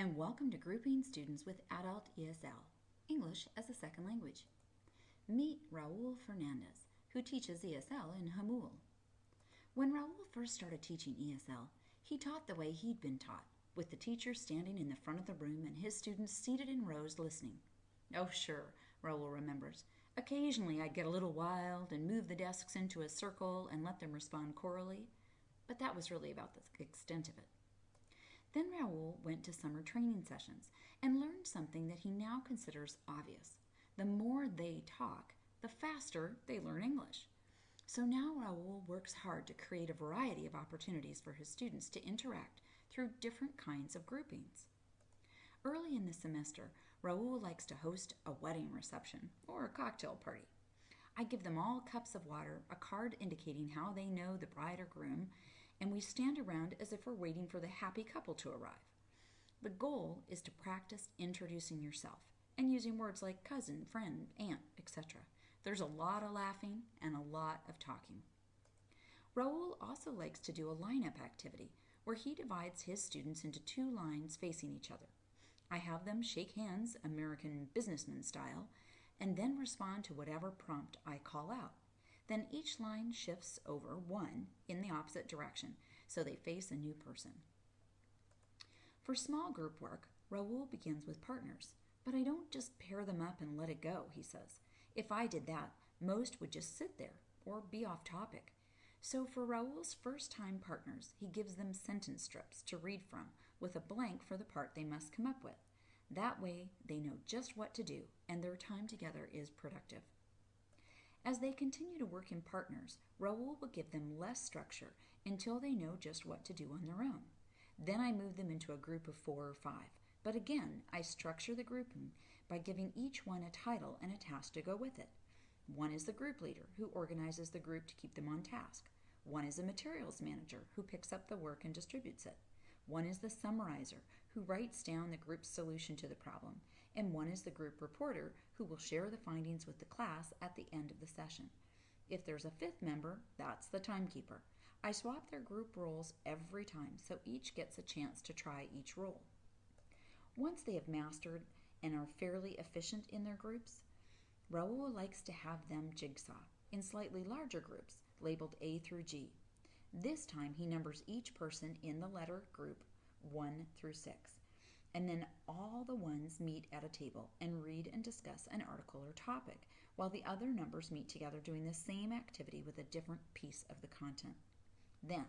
and welcome to Grouping Students with Adult ESL, English as a Second Language. Meet Raul Fernandez, who teaches ESL in Jamul. When Raul first started teaching ESL, he taught the way he'd been taught, with the teacher standing in the front of the room and his students seated in rows listening. Oh, sure, Raul remembers. Occasionally I'd get a little wild and move the desks into a circle and let them respond chorally, but that was really about the extent of it. Then Raul went to summer training sessions and learned something that he now considers obvious. The more they talk, the faster they learn English. So now Raul works hard to create a variety of opportunities for his students to interact through different kinds of groupings. Early in the semester, Raul likes to host a wedding reception or a cocktail party. I give them all cups of water, a card indicating how they know the bride or groom, and we stand around as if we're waiting for the happy couple to arrive. The goal is to practice introducing yourself and using words like cousin, friend, aunt, etc. There's a lot of laughing and a lot of talking. Raul also likes to do a lineup activity where he divides his students into two lines facing each other. I have them shake hands, American businessman style, and then respond to whatever prompt I call out. Then each line shifts over one in the opposite direction, so they face a new person. For small group work, Raul begins with partners, but I don't just pair them up and let it go, he says. If I did that, most would just sit there or be off topic. So for Raul's first-time partners, he gives them sentence strips to read from with a blank for the part they must come up with. That way, they know just what to do, and their time together is productive. As they continue to work in partners, Raul will give them less structure until they know just what to do on their own. Then I move them into a group of 4 or 5. But again, I structure the grouping by giving each one a title and a task to go with it. One is the group leader, who organizes the group to keep them on task. One is a materials manager, who picks up the work and distributes it. One is the summarizer, who writes down the group's solution to the problem. And one is the group reporter, who will share the findings with the class at the end of the session. If there's a 5th member, that's the timekeeper. I swap their group roles every time, so each gets a chance to try each role. Once they have mastered and are fairly efficient in their groups, Raul likes to have them jigsaw in slightly larger groups, labeled A through G. This time he numbers each person in the letter group 1 through 6. And then all the ones meet at a table and read and discuss an article or topic, while the other numbers meet together doing the same activity with a different piece of the content. Then,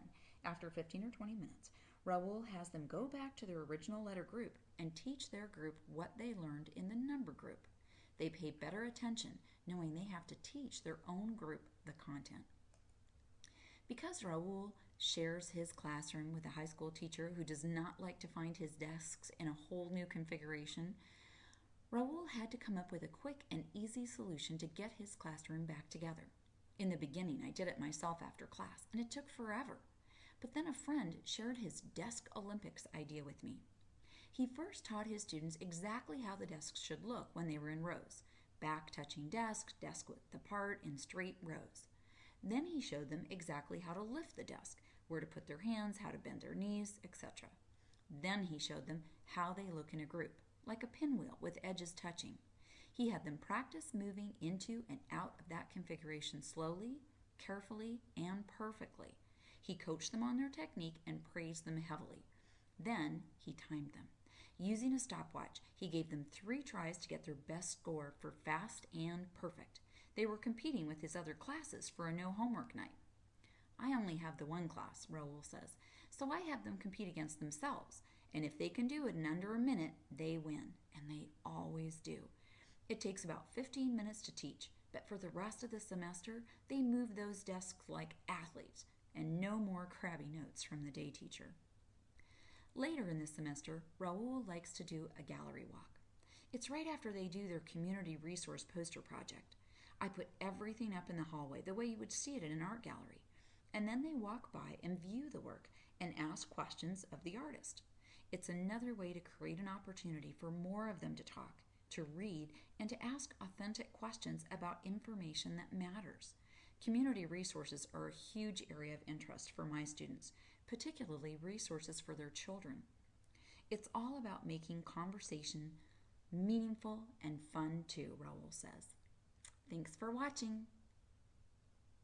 after 15 or 20 minutes, Raul has them go back to their original letter group and teach their group what they learned in the number group. They pay better attention, knowing they have to teach their own group the content. Because Raul shares his classroom with a high school teacher who does not like to find his desks in a whole new configuration, Raul had to come up with a quick and easy solution to get his classroom back together. In the beginning, I did it myself after class, and it took forever. But then a friend shared his Desk Olympics idea with me. He first taught his students exactly how the desks should look when they were in rows. Back touching desk, desk width apart in straight rows. Then he showed them exactly how to lift the desk, where to put their hands, how to bend their knees, etc. Then he showed them how they look in a group, like a pinwheel with edges touching. He had them practice moving into and out of that configuration slowly, carefully, and perfectly. He coached them on their technique and praised them heavily. Then he timed them. Using a stopwatch, he gave them 3 tries to get their best score for fast and perfect. They were competing with his other classes for a no homework night. I only have the one class, Raul says, so I have them compete against themselves, and if they can do it in under a minute, they win, and they always do. It takes about 15 minutes to teach, but for the rest of the semester, they move those desks like athletes, and no more crabby notes from the day teacher. Later in the semester, Raul likes to do a gallery walk. It's right after they do their community resource poster project. I put everything up in the hallway the way you would see it in an art gallery, and then they walk by and view the work and ask questions of the artist. It's another way to create an opportunity for more of them to talk, to read, and to ask authentic questions about information that matters. Community resources are a huge area of interest for my students, particularly resources for their children. It's all about making conversation meaningful and fun too, Raul says. Thanks for watching.